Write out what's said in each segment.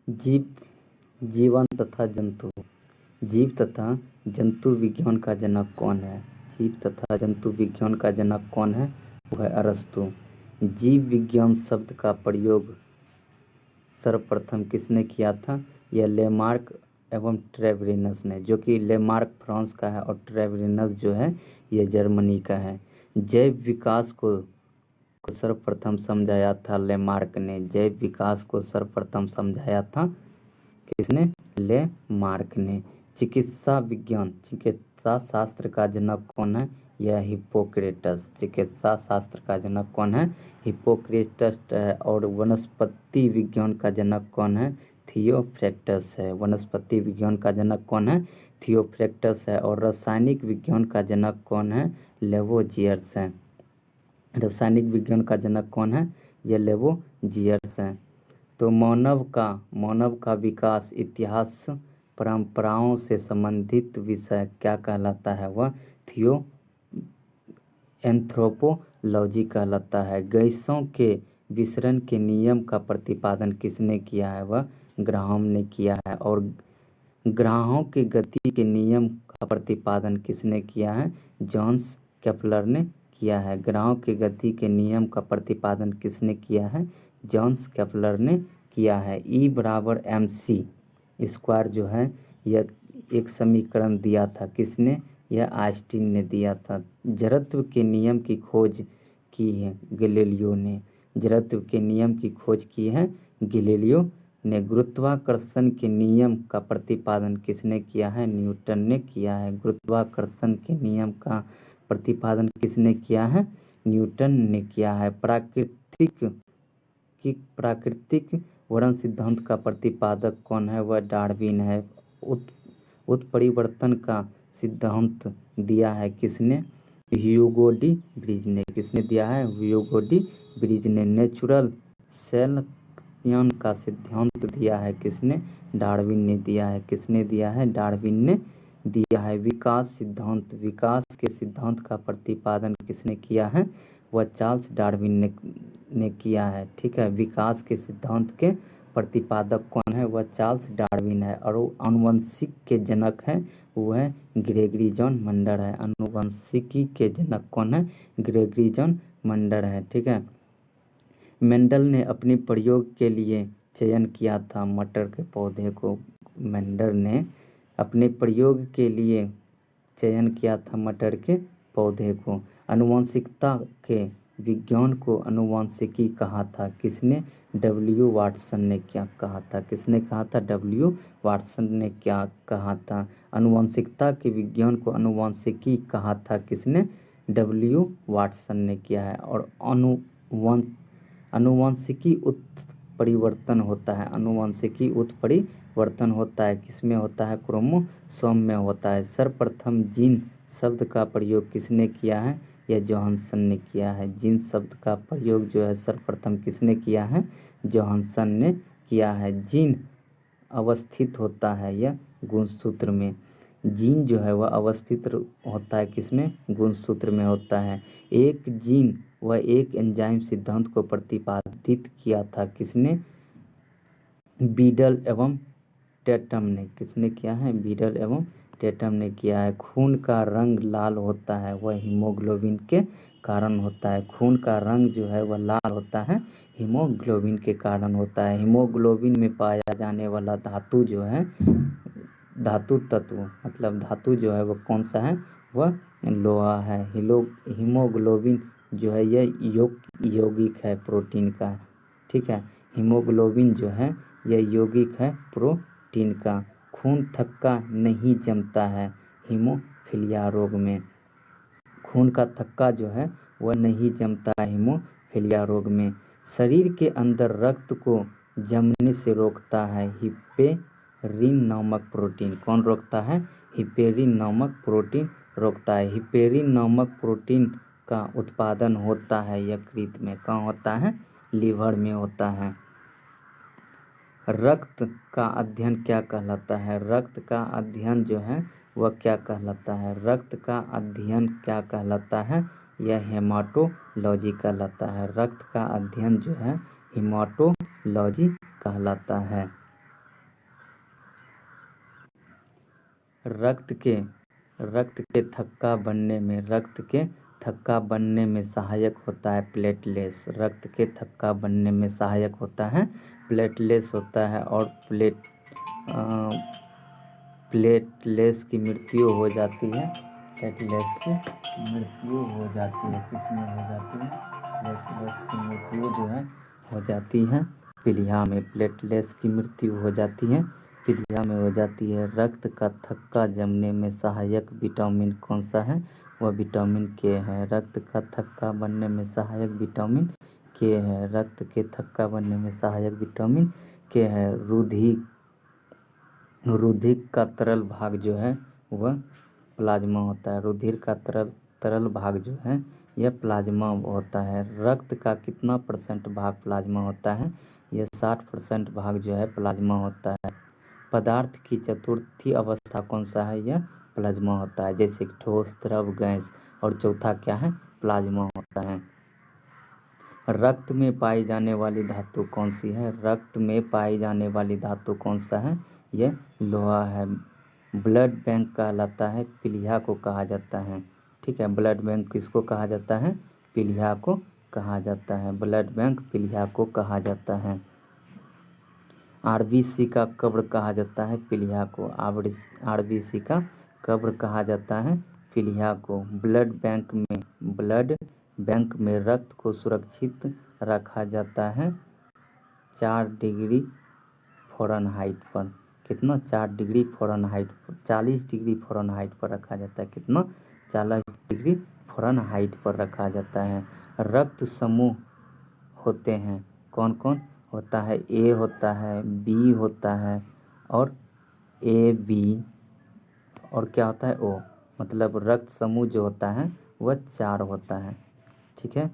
जीव जीवन तथा जंतु। जीव तथा जंतु विज्ञान का जनक कौन है? जीव तथा जंतु विज्ञान का जनक कौन है? वो है अरस्तु। जीव विज्ञान शब्द का प्रयोग सर्वप्रथम किसने किया था? यह लेमार्क एवं ट्रेवरिनस ने, जो कि लेमार्क फ्रांस का है और ट्रेवरिनस जो है यह जर्मनी का है। जैव विकास को सर्वप्रथम समझाया था लेमार्क ने। जैव विकास को सर्वप्रथम समझाया था किसने? लेमार्क ने। चिकित्सा विज्ञान, चिकित्सा शास्त्र का जनक कौन है? यह हिप्पोक्रेटस। चिकित्सा शास्त्र का जनक कौन है? हिप्पोक्रेटस है। और वनस्पति विज्ञान का जनक कौन है? थियोफ्रैक्टस है। वनस्पति विज्ञान का जनक कौन है? थियोफ्रैक्टस है। और रासायनिक विज्ञान का जनक कौन है? लेवोजियर्स है। रासायनिक विज्ञान का जनक कौन है? ये लेवोजियर्स हैं। तो मानव का विकास, इतिहास, परंपराओं से संबंधित विषय क्या कहलाता है? वह एंथ्रोपोलॉजी कहलाता है। गैसों के विसरण के नियम का प्रतिपादन किसने किया है? वह ग्राहम ने किया है। और ग्रहों की गति के नियम का प्रतिपादन किसने किया है? जॉन्स केपलर ने किया है। ग्रहों की गति के नियम का प्रतिपादन किसने किया है? जॉन्स केपलर ने किया है। E बराबर mc स्क्वायर जो है यह एक समीकरण दिया था किसने? यह आइंस्टीन ने दिया था। जड़त्व के नियम की खोज की है गैलीलियो ने। जड़त्व के नियम की खोज की है गैलीलियो ने। गुरुत्वाकर्षण के नियम का प्रतिपादन किसने किया है? न्यूटन ने किया है। गुरुत्वाकर्षण के नियम का प्रतिपादन किसने किया है? न्यूटन ने किया है। प्राकृतिक वर्ण सिद्धांत का प्रतिपादक कौन है? वह डार्विन है। उत्परिवर्तन का सिद्धांत दिया है किसने? ह्यूगो डी ब्रिज ने। किसने दिया है? ह्यूगो डी ब्रिज ने। नेचुरल सेलेक्शन का सिद्धांत दिया है किसने? डार्विन ने दिया है। किसने दिया है? डार्विन ने दिया है। विकास सिद्धांत, विकास के सिद्धांत का प्रतिपादन किसने किया है? वह चार्ल्स डार्विन ने किया है। ठीक है, विकास के सिद्धांत के प्रतिपादक कौन है? वह चार्ल्स डार्विन है। और आनुवंशिक के जनक है वो है ग्रेगरी जॉन मंडल है। आनुवंशिकी के जनक कौन है? ग्रेगरी जॉन मंडल है। ठीक है, मेंडल ने अपने प्रयोग के लिए चयन किया था मटर के पौधे को। मेंडल ने अपने प्रयोग के लिए चयन किया था मटर के पौधे को। आनुवंशिकता के विज्ञान को आनुवंशिकी कहा था किसने? डब्ल्यू वाटसन ने क्या कहा था? किसने कहा था? डब्ल्यू वाटसन ने क्या कहा था? आनुवंशिकता के विज्ञान को आनुवंशिकी कहा था किसने? डब्ल्यू वाटसन ने किया है। और आनुवंशिकी उत्परिवर्तन होता है। आनुवंशिकी उत्परिवर्तन होता है किसमें होता है? क्रोमोसोम में होता है। सर्वप्रथम जीन शब्द का प्रयोग किसने किया है? यह जोहानसन ने किया है। जीन शब्द का प्रयोग जो है सर्वप्रथम किसने किया है? जोहानसन ने किया है। जीन अवस्थित होता है यह गुणसूत्र में। जीन जो है वह अवस्थित होता है किसमें? गुणसूत्र में होता है। एक जीन वह एक एंजाइम सिद्धांत को प्रतिपादित किया था किसने? बीडल एवं टेटम ने। किसने किया है? बीडल एवं टेटम ने किया है। खून का रंग लाल होता है वह हीमोग्लोबिन के कारण होता है। खून का रंग जो है वह लाल होता है हीमोग्लोबिन के कारण होता है। हीमोग्लोबिन में पाया जाने वाला धातु जो है, धातु तत्व मतलब धातु जो है वह कौन सा है? वह लोहा है। हीमोग्लोबिन जो है यह यौगिक है प्रोटीन का। ठीक है, हीमोग्लोबिन जो है यह यौगिक है प्रोटीन का। खून थक्का नहीं जमता है हीमोफीलिया रोग में। खून का थक्का जो है वह नहीं जमता है हीमोफीलिया रोग में। शरीर के अंदर रक्त को जमने से रोकता है हिपेरिन नामक प्रोटीन। कौन रोकता है? हिपेरिन नामक प्रोटीन रोकता है। हिपेरिन नामक प्रोटीन का उत्पादन होता है यकृत में। कहाँ होता है? लीवर में होता है। रक्त का अध्ययन क्या कहलाता है? रक्त का अध्ययन जो है वह क्या कहलाता है? रक्त का अध्ययन क्या कहलाता है? यह हेमाटोलॉजी कहलाता है। रक्त का अध्ययन जो है हेमाटोलॉजी कहलाता है। रक्त के थक्का बनने में सहायक होता है प्लेटलेस। रक्त के थक्का बनने में सहायक होता है प्लेटलेस होता है। और प्लेटलेस की मृत्यु हो जाती है। प्लेटलेस की मृत्यु हो जाती है, किसमें हो जाती है? प्लेटलेस की मृत्यु जो है हो जाती है पीलिया में। प्लेटलेस की मृत्यु हो जाती है पीलिया में हो जाती है। रक्त का थक्का जमने में सहायक विटामिन कौन सा है? वह विटामिन के है। रक्त का थक्का बनने में सहायक विटामिन के है। रक्त के थक्का बनने में सहायक विटामिन के है। रुधिर का तरल भाग जो है वह प्लाज्मा होता है। रुधिर का तरल भाग जो है यह प्लाज्मा होता है। रक्त का कितना % भाग प्लाज्मा होता है? यह 60% भाग जो है प्लाज्मा होता है। पदार्थ की चतुर्थी अवस्था कौन सा है? यह प्लाज्मा होता है। जैसे ठोस, द्रव, गैस। और चौथा क्या है? प्लाज्मा होता है। रक्त में पाई जाने वाली धातु कौन सी है? रक्त में पाई जाने वाली धातु कौन सा है? यह लोहा है। ब्लड बैंक कहलाता है पीलिया को कहा जाता है। ठीक है, ब्लड बैंक किसको कहा जाता है? पीलिया को कहा जाता है। ब्लड बैंक पीलिया को कहा जाता है। आरबीसी का कब्र कहा जाता है पीलिया को। आरबीसी का कब्र कहा जाता है पीलिया को। ब्लड बैंक में रक्त को सुरक्षित रखा जाता है 4 डिग्री फ़ारेनहाइट पर। कितना? 4 डिग्री फ़ारेनहाइट पर, 40 डिग्री फ़ारेनहाइट पर रखा जाता है। कितना? 40 डिग्री फ़ारेनहाइट पर रखा जाता है। रक्त समूह होते हैं कौन कौन? होता है ए होता है, बी होता है, और ए बी, और क्या होता है? ओ। मतलब रक्त समूह जो होता है वह 4 होता है। ठीक है।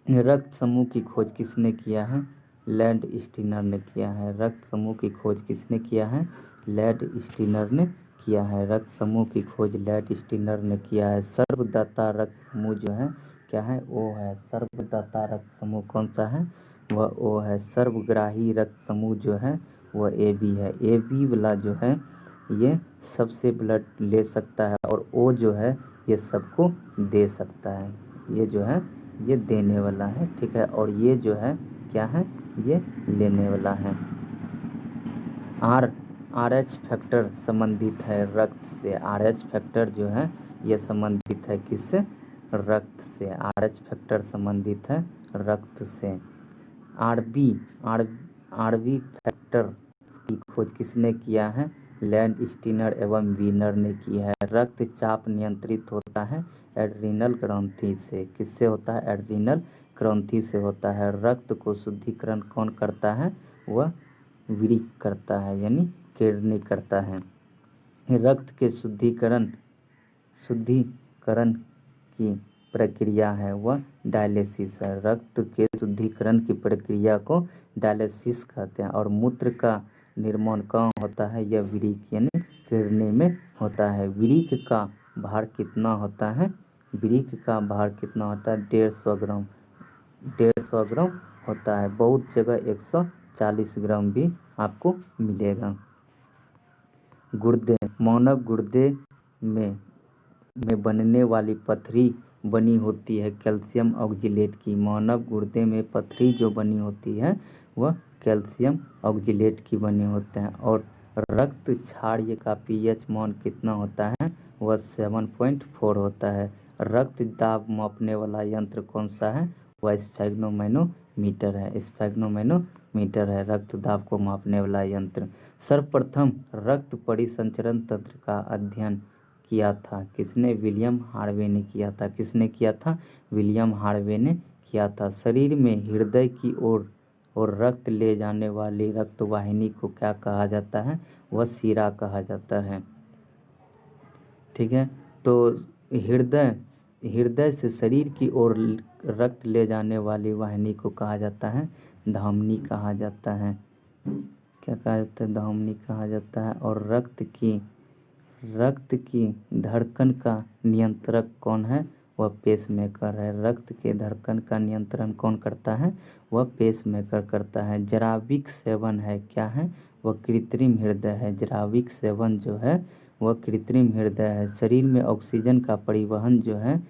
रक्त समूह की खोज किसने किया है? लैंड स्टीनर ने किया है। रक्त समूह की खोज किसने किया है? लैंड स्टीनर ने किया है। रक्त समूह की खोज लैंड स्टीनर ने किया है। सर्वदाता रक्त समूह जो है क्या है? ओ है। सर्वदाता रक्त समूह कौन सा है? वह ओ है। सर्वग्राही रक्त समूह जो है वह ए बी है। ए बी वाला जो है ये सबसे ब्लड ले सकता है, और ओ जो है ये सबको दे सकता है। ये जो है ये देने वाला है। ठीक है, और ये जो है क्या है? ये लेने वाला है। RH फैक्टर संबंधित है रक्त से। RH फैक्टर जो है ये संबंधित है किससे? रक्त से। RH फैक्टर संबंधित है रक्त से। आरबी फैक्टर की खोज किसने किया है? लैंड स्टीनर एवं वीनर ने की है। रक्तचाप नियंत्रित होता है एड्रीनल ग्रंथि से। किससे होता है? एड्रीनल ग्रंथि से होता है। रक्त को शुद्धिकरण कौन करता है? वह वृक्क करता है, यानी किडनी करता है। रक्त के शुद्धिकरण की प्रक्रिया है वह डायलिसिस है। रक्त के शुद्धिकरण की प्रक्रिया को डायलिसिस कहते हैं। और मूत्र का निर्माण कहाँ होता है? यह वृक्क यानी किडनी में होता है। वृक्क का भार कितना होता है? वृक्क का भार कितना होता है? 150 ग्राम। 150 ग्राम होता है। बहुत जगह 140 ग्राम भी आपको मिलेगा। गुर्दे, मानव गुर्दे में बनने वाली पथरी बनी होती है कैल्शियम ऑक्जेलेट की। मानव गुर्दे में पथरी जो बनी होती है वह कैल्शियम ऑक्जेलेट की बने होते हैं। और रक्त क्षार्य का pH मान कितना होता है? वह 7.4 होता है। रक्त दाब मापने वाला यंत्र कौन सा है? वह स्फेग्नोमैनोमीटर है। स्फेग्नोमैनोमीटर है रक्त दाब को मापने वाला यंत्र। सर्वप्रथम रक्त परिसंचरण तंत्र का अध्ययन किया था किसने? विलियम हार्वे ने किया था। किसने किया था? विलियम हार्वे ने किया था। शरीर में हृदय की ओर और रक्त ले जाने वाली रक्तवाहिनी को क्या कहा जाता है? वह शिरा कहा जाता है। ठीक है, तो हृदय से शरीर की ओर रक्त ले जाने वाली वाहिनी को कहा जाता है धमनी कहा जाता है। क्या कहा जाता है? धमनी कहा जाता है। और रक्त की धड़कन का नियंत्रक कौन है? वह पेसमेकर है। रक्त के धड़कन का नियंत्रण कौन करता है? वह पेसमेकर करता है। जराविक सेवन है क्या है? वह कृत्रिम हृदय है। जराविक सेवन जो है वह कृत्रिम हृदय है। शरीर में ऑक्सीजन का परिवहन जो है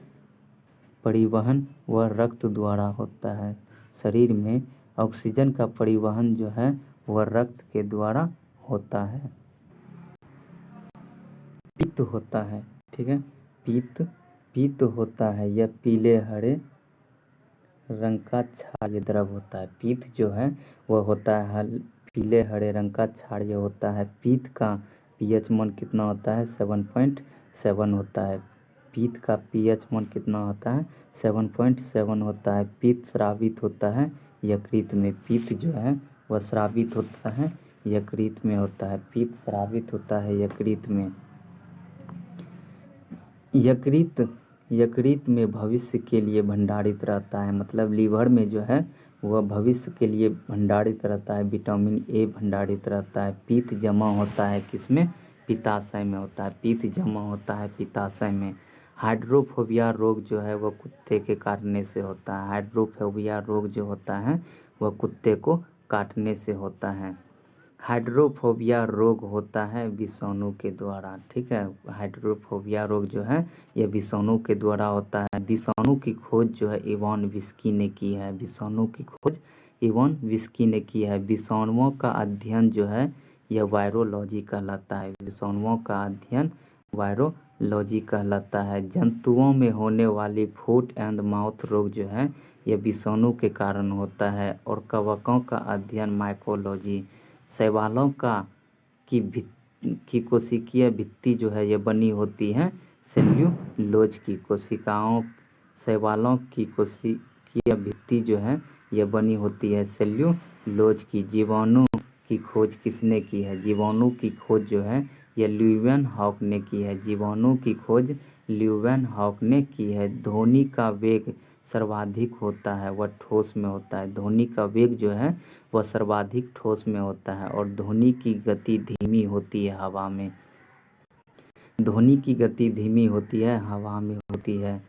वह रक्त द्वारा होता है। शरीर में ऑक्सीजन का परिवहन जो है वह रक्त के द्वारा होता है। पित्त होता है, ठीक है, पित्त होता है, यह पीले हरे रंग का क्षारीय द्रव होता है। पित्त जो है वह होता है पीले हरे रंग का क्षारीय होता है। पित्त का पीएच मान कितना होता है? 7.7 होता है। पित्त का पीएच मान कितना होता है? 7.7 होता है। पित्त स्रावित होता है यकृत में। पित्त जो है वह स्रावित होता है यकृत में होता है। पित्त स्रावित होता है यकृत में। यकृत में भविष्य के लिए भंडारित रहता है, मतलब लीवर में जो है वह भविष्य के लिए भंडारित रहता है। विटामिन ए भंडारित रहता है। पित्त जमा होता है किसमें? पित्ताशय में होता है। पित्त जमा होता है पित्ताशय में। हाइड्रोफोबिया रोग जो है वह कुत्ते के काटने से होता है। हाइड्रोफोबिया रोग जो होता है वह कुत्ते को काटने से होता है। हाइड्रोफोबिया रोग होता है विषाणु के द्वारा, ठीक है। हाइड्रोफोबिया रोग जो है यह विषाणु के द्वारा होता है। विषाणु की खोज जो है इवान विस्की ने की है। विषाणु की खोज इवान विस्की ने की है। विषाणुओं का अध्ययन जो है यह वायरोलॉजी कहलाता है। विषाणुओं का अध्ययन वायरोलॉजी कहलाता है। जंतुओं में होने वाली फुट एंड माउथ रोग जो है यह विषाणु के कारण होता है। और कवकों का अध्ययन माइकोलॉजी। शैवालों की कोशिकीय भित्ति जो है ये बनी होती है सेल्यूलोज की। शैवालों की कोशिकीय भित्ति जो है ये बनी होती है सेल्यूलोज की। जीवाणु की खोज किसने की है? जीवाणु की खोज जो है ये ल्यूवेनहॉक ने की है। जीवाणु की खोज ल्यूवेनहॉक ने की है। ध्वनि का वेग सर्वाधिक होता है वह ठोस में होता है। ध्वनि का वेग जो है वह सर्वाधिक ठोस में होता है। और ध्वनि की गति धीमी होती है हवा में। ध्वनि की गति धीमी होती है हवा में होती है।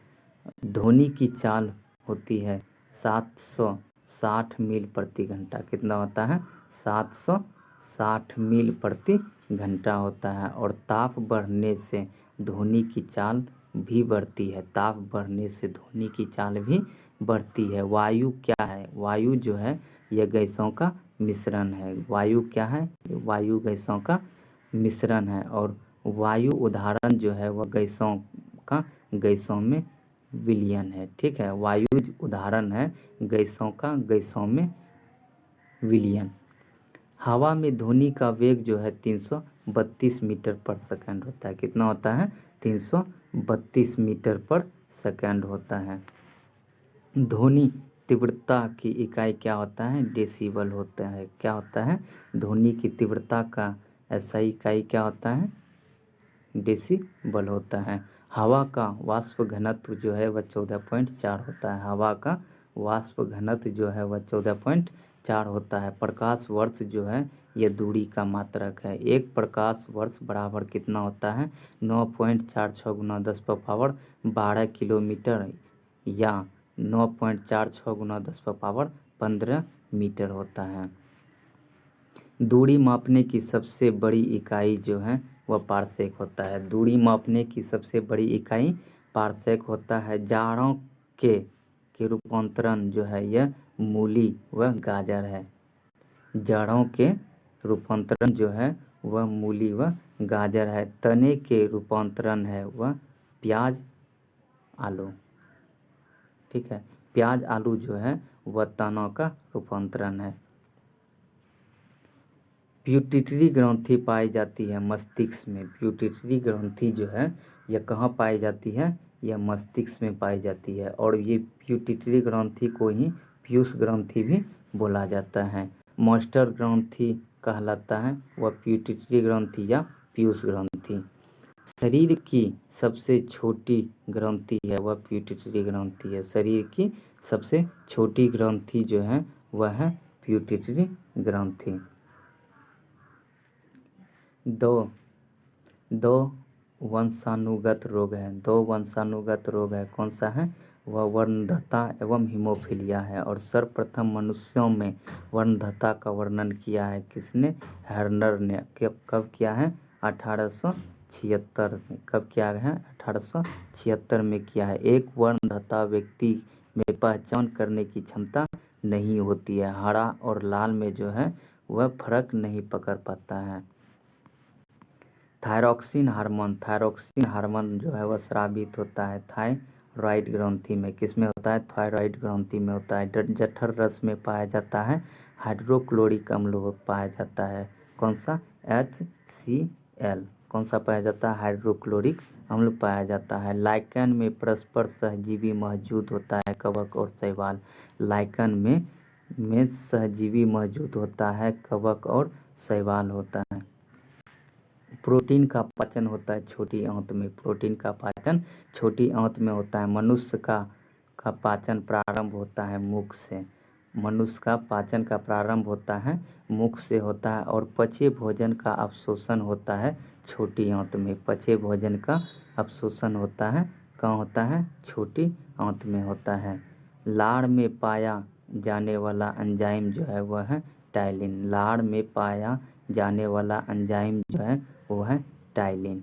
ध्वनि की चाल होती है 760 मील प्रति घंटा। कितना होता है? 760 मील प्रति घंटा होता है। और ताप बढ़ने से ध्वनि की चाल भी बढ़ती है। ताप बढ़ने से ध्वनि की चाल भी बढ़ती है। वायु क्या है? वायु जो है यह गैसों का मिश्रण है। वायु क्या है? वायु गैसों का मिश्रण है। और वायु उदाहरण जो है वह गैसों में विलयन है, ठीक है। वायु उदाहरण है गैसों में विलयन। हवा में ध्वनि का वेग जो है 332 मीटर पर सेकंड होता है। कितना होता है? 332 मीटर पर सेकंड होता है। ध्वनि तीव्रता की इकाई क्या होता है? डेसिबल होता है। क्या होता है? ध्वनि की तीव्रता का SI इकाई क्या होता है? डेसिबल होता है। हवा का वाष्प घनत्व जो है वह 14.4 होता है। हवा का वाष्प घनत्व जो है वह 14.4 होता है। प्रकाश वर्ष जो है यह दूरी का मात्रक है। एक प्रकाश वर्ष बराबर कितना होता है? 9.46 गुना 10⁻12 किलोमीटर या 9.46 गुना 10⁻15 मीटर होता है। दूरी मापने की सबसे बड़ी इकाई जो है वह पारसेक होता है। दूरी मापने की सबसे बड़ी इकाई पारसेक होता है। जाड़ों के रूपांतरण जो है यह मूली व गाजर है। जड़ों के रूपांतरण जो है वह मूली व गाजर है। तने के रूपांतरण है वह प्याज आलू, ठीक है। प्याज आलू जो है वह तनों का रूपांतरण है। प्यूटिटरी ग्रंथि पाई जाती है मस्तिष्क में। प्यूटिटरी ग्रंथि जो है यह कहाँ पाई जाती है? यह मस्तिष्क में पाई जाती है। और ये प्यूटिटरी ग्रंथि को ही पीयूष ग्रंथि भी बोला जाता है। मास्टर ग्रंथि कहलाता है वह प्यूटिटरी ग्रंथि या पीयूष ग्रंथि। शरीर की सबसे छोटी ग्रंथि है वह प्यूटिटरी ग्रंथि है। शरीर की सबसे छोटी ग्रंथि जो है वह है प्यूटिटरी ग्रंथि। दो वंशानुगत रोग है। दो वंशानुगत रोग है। कौन सा है? वह वर्णधता एवं हीमोफीलिया है। और सर्वप्रथम मनुष्यों में वर्णधता का वर्णन किया है किसने? हर्नर ने। कब किया है? 1800 1876 में। कब किया है? 1876 में किया है। एक वर्णदता व्यक्ति में पहचान करने की क्षमता नहीं होती है, हरा और लाल में जो है वह फर्क नहीं पकड़ पाता है। थायरॉक्सिन हार्मोन जो है वह स्रावित होता है थायराइड ग्रंथि में। किस में होता है? थायराइड ग्रंथि में होता है। जठर रस में पाया जाता है। हाइड्रोक्लोरिक अम्ल पाया जाता है। कौन सा? HCl। कौन सा पाया जाता है? हाइड्रोक्लोरिक अम्ल पाया जाता है। लाइकेन में परस्पर सहजीवी मौजूद होता है, कवक और शैवाल। लाइकेन में सहजीवी मौजूद होता है, कवक और शैवाल होता है। प्रोटीन का पाचन होता है छोटी आंत में। प्रोटीन का पाचन छोटी आंत में होता है। मनुष्य का पाचन प्रारंभ होता है मुख से। मनुष्य का पाचन का प्रारंभ होता है मुख से होता है, और पचे भोजन का अवशोषण होता है छोटी आंत में। पचे भोजन का अवशोषण होता है कहाँ होता है? छोटी आंत में होता है। लार में पाया जाने वाला एंजाइम जो है वह है टाइलिन। लार में पाया जाने वाला एंजाइम जो है वो है टाइलिन।